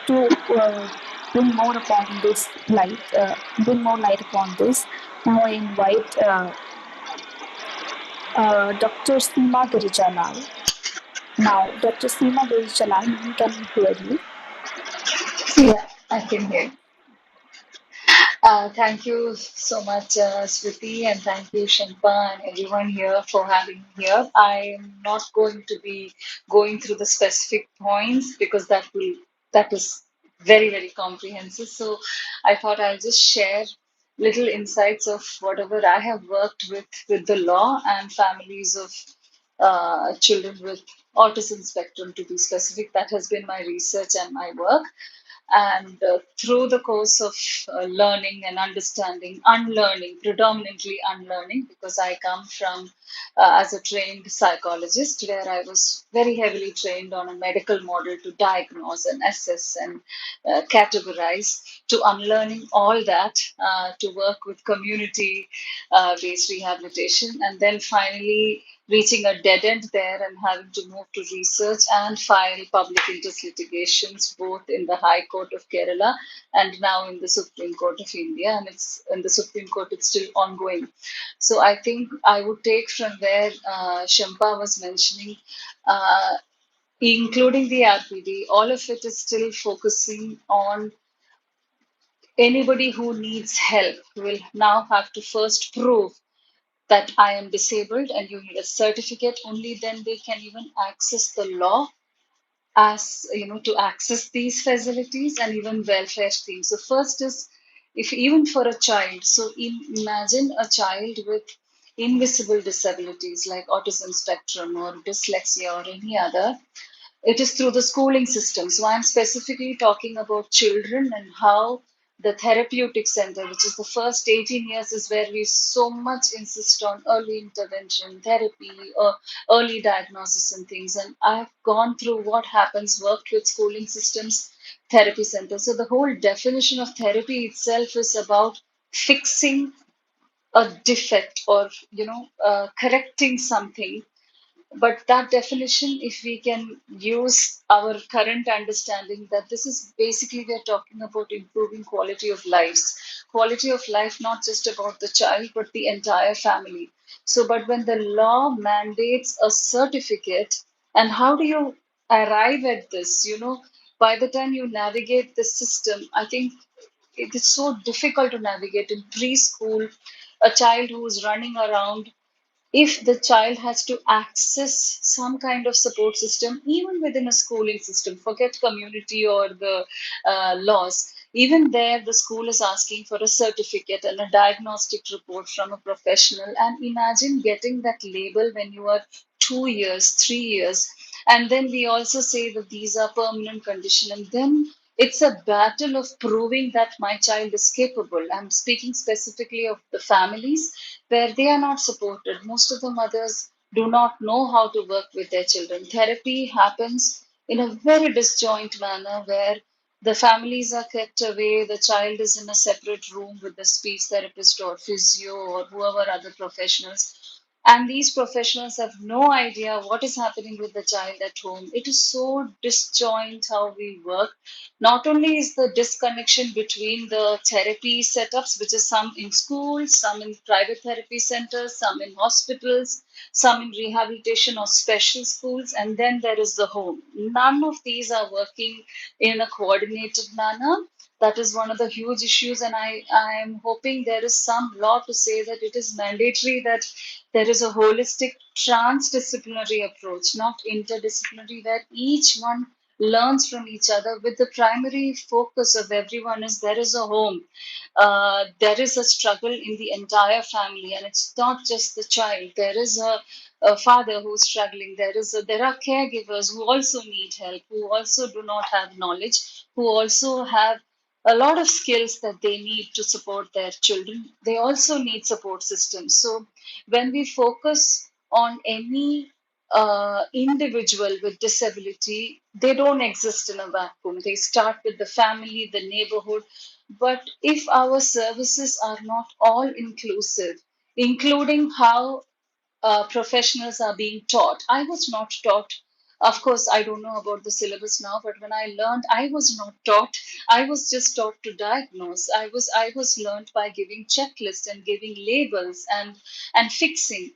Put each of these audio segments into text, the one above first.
to bring more upon this bring more light upon this. Now I invite Dr. Seema Girijalal. Now, Dr. Seema Girijalal, ma'am, can you hear me? Yeah, I can hear. Thank you so much, Smriti, and thank you, Shilpa, and everyone here for having me here. I am not going to be going through the specific points because that is very comprehensive. So I thought I'll just share little insights of whatever I have worked with the law and families of children with autism spectrum, to be specific. That has been my research and my work. And through the course of learning and understanding, unlearning, predominantly unlearning, because I come from as a trained psychologist where I was very heavily trained on a medical model to diagnose and assess and categorize, to unlearning all that, to work with community based rehabilitation, and then finally reaching a dead end there and having to move to research and file public interest litigations both in the High Court of Kerala and now in the Supreme Court of India. And it's in the Supreme Court, it's still ongoing. So I think I would take from where Shampa was mentioning, uh, including the RPD, all of it is still focusing on anybody who needs help will now have to first prove that I am disabled and you need a certificate. Only then they can even access the law as to access these facilities and even welfare schemes. So first is, if even for a child, so imagine a child with invisible disabilities like autism spectrum or dyslexia or any other. It is through the schooling system. So I'm specifically talking about children and how the therapeutic center, which is the first 18 years, is where we so much insist on early intervention, therapy, or early diagnosis and things. And I've gone through what happens, worked with schooling systems, therapy centers. So the whole definition of therapy itself is about fixing a defect or correcting something. But that definition, if we can use our current understanding, that this is basically we're talking about improving quality of lives. Quality of life, not just about the child, but the entire family. So, but when the law mandates a certificate, and how do you arrive at this? By the time you navigate the system, I think it is so difficult to navigate in preschool. A child who's running around, if the child has to access some kind of support system, even within a schooling system, forget community or the laws, even there, the school is asking for a certificate and a diagnostic report from a professional. And imagine getting that label when you are 2 years, 3 years. And then we also say that these are permanent condition. And then it's a battle of proving that my child is capable. I'm speaking specifically of the families where they are not supported. Most of the mothers do not know how to work with their children. Therapy happens in a very disjoint manner where the families are kept away, the child is in a separate room with the speech therapist or physio or whoever other professionals. And these professionals have no idea what is happening with the child at home. It is so disjoint how we work. Not only is the disconnection between the therapy setups, which is some in schools, some in private therapy centers, some in hospitals, some in rehabilitation or special schools, and then there is the home. None of these are working in a coordinated manner. That is one of the huge issues, and I am hoping there is some law to say that it is mandatory that there is a holistic transdisciplinary approach, not interdisciplinary, where each one learns from each other with the primary focus of everyone is there is a home. There is a struggle in the entire family, and it's not just the child. There is a father who's struggling. There are caregivers who also need help, who also do not have knowledge, who also have a lot of skills that they need to support their children. They also need support systems. So when we focus on any individual with disability, they don't exist in a vacuum. They start with the family, the neighborhood. But if our services are not all inclusive, including how professionals are being taught, I was not taught Of course, I don't know about the syllabus now, but when I learned, I was not taught. I was just taught to diagnose. I was learned by giving checklists and giving labels and fixing.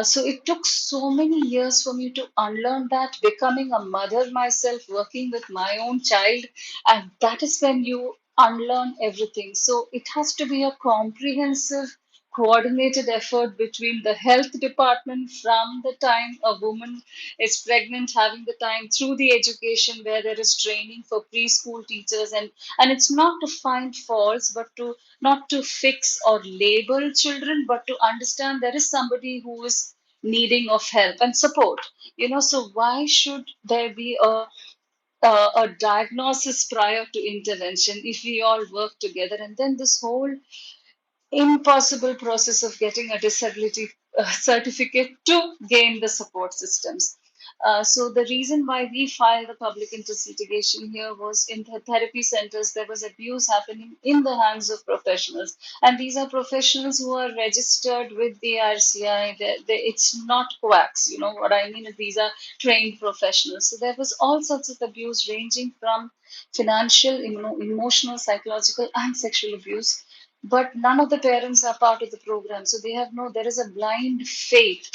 So it took so many years for me to unlearn that, becoming a mother myself, working with my own child, and that is when you unlearn everything. So it has to be a comprehensive, coordinated effort between the health department from the time a woman is pregnant, having the time through the education where there is training for preschool teachers, and it's not to find faults, but to not to fix or label children, but to understand there is somebody who is needing of help and support. So why should there be a diagnosis prior to intervention if we all work together, and then this whole impossible process of getting a disability certificate to gain the support systems. So the reason why we filed the public interest litigation here was, in the therapy centers there was abuse happening in the hands of professionals, and these are professionals who are registered with the RCI. It's not quacks. You know what I mean? These are trained professionals. So there was all sorts of abuse, ranging from financial, emotional, psychological, and sexual abuse, but none of the parents are part of the program, so they have no, there is a blind faith.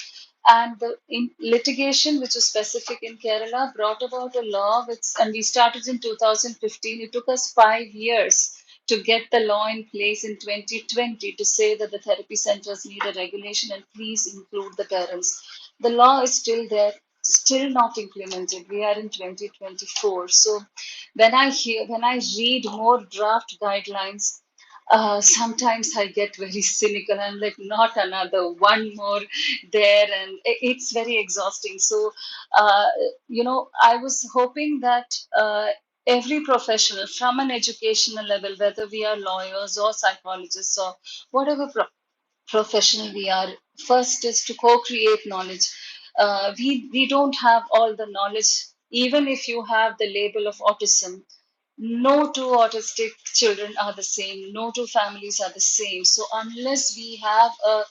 And the litigation, which is specific in Kerala, brought about a law which, and we started in 2015. It took us 5 years to get the law in place in 2020 to say that the therapy centers need a regulation and please include the parents. The law is still there, still not implemented. We are in 2024. So when I read more draft guidelines, sometimes I get very cynical. I'm like, not another one more there, and it's very exhausting. So, I was hoping that every professional from an educational level, whether we are lawyers or psychologists or whatever professional we are, first is to co-create knowledge. We don't have all the knowledge. Even if you have the label of autism, no two autistic children are the same, no two families are the same. So unless we have a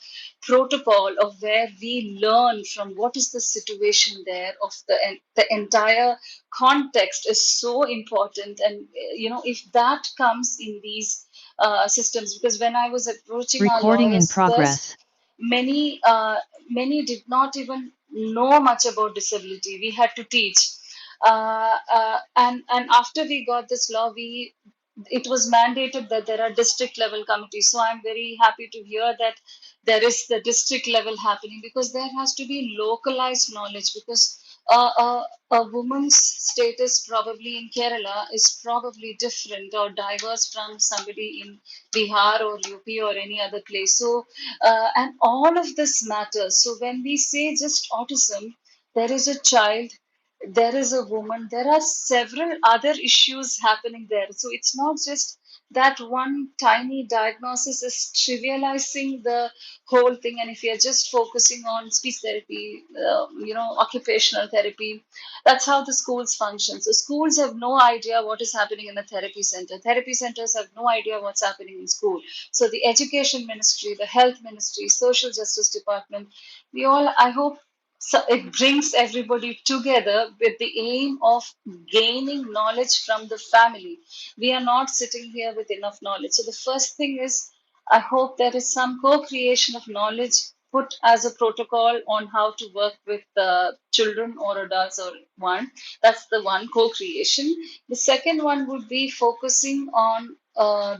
protocol of where we learn from what is the situation there, of the entire context is so important. And if that comes in these systems, because when I was approaching our Recording in lawyers first, progress. many did not even know much about disability. We had to teach, and after we got this law, we it was mandated that there are district level committees. So I'm very happy to hear that there is the district level happening, because there has to be localized knowledge. Because a woman's status probably in Kerala is probably different or diverse from somebody in Bihar or UP or any other place. So, and all of this matters. So when we say just autism, there is a child, there is a woman, there are several other issues happening there. So it's not just that one tiny diagnosis is trivializing the whole thing. And if you're just focusing on speech therapy, occupational therapy, that's how the schools function. So schools have no idea what is happening in the therapy center. Therapy centers have no idea what's happening in school. So the education ministry, the health ministry, social justice department, we all, I hope, so it brings everybody together with the aim of gaining knowledge from the family. We are not sitting here with enough knowledge. So the first thing is, I hope there is some co-creation of knowledge put as a protocol on how to work with children or adults or one. That's the one, co-creation. The second one would be focusing on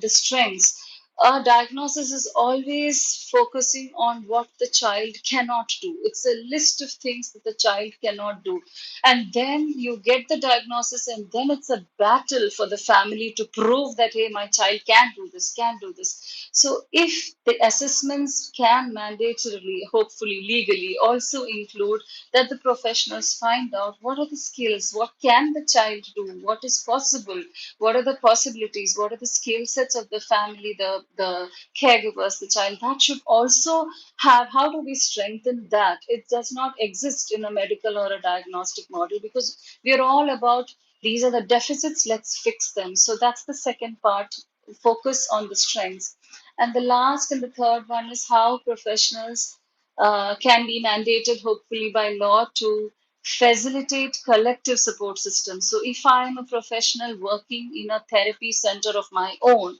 the strengths. A diagnosis is always focusing on what the child cannot do. It's a list of things that the child cannot do. And then you get the diagnosis, and then it's a battle for the family to prove that, hey, my child can do this, can do this. So if the assessments can mandatorily, hopefully legally, also include that the professionals find out what are the skills, what can the child do, what is possible, what are the possibilities, what are the skill sets of the family, the caregivers, the child, that should also have, how do we strengthen that? It does not exist in a medical or a diagnostic model, because we are all about, these are the deficits, let's fix them. So that's the second part, focus on the strengths. And the last and the third one is how professionals can be mandated, hopefully by law, to facilitate collective support systems. So if I am a professional working in a therapy center of my own,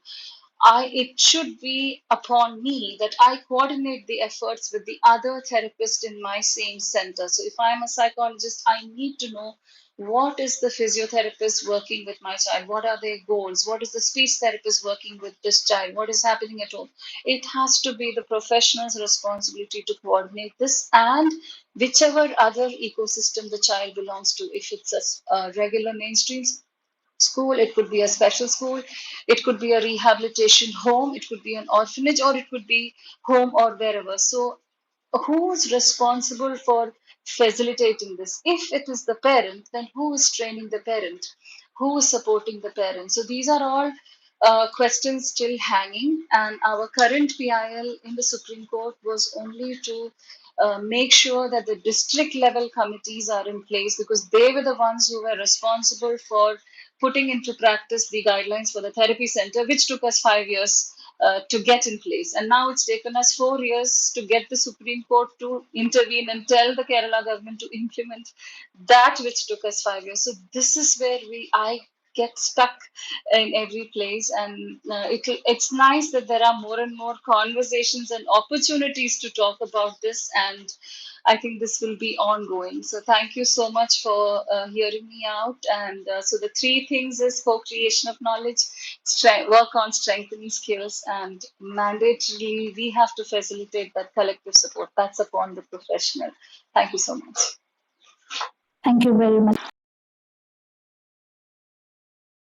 it should be upon me that I coordinate the efforts with the other therapist in my same center. So if I'm a psychologist, I need to know what is the physiotherapist working with my child, what are their goals, what is the speech therapist working with this child, what is happening at home. It has to be the professional's responsibility to coordinate this, and whichever other ecosystem the child belongs to, if it's a regular mainstream school, it could be a special school, it could be a rehabilitation home, it could be an orphanage, or it could be home or wherever. So who's responsible for facilitating this? If it is the parent, then who is training the parent? Who is supporting the parent? So these are all questions still hanging, and our current PIL in the Supreme Court was only to make sure that the district level committees are in place, because they were the ones who were responsible for putting into practice the guidelines for the therapy center, which took us 5 years to get in place. And now it's taken us 4 years to get the Supreme Court to intervene and tell the Kerala government to implement that which took us 5 years. So this is where I get stuck in every place. And it's nice that there are more and more conversations and opportunities to talk about this. And I think this will be ongoing. So thank you so much for hearing me out. And so the three things is co-creation of knowledge, work on strengthening skills, and mandatorily we have to facilitate that collective support. That's upon the professional. Thank you so much. Thank you very much.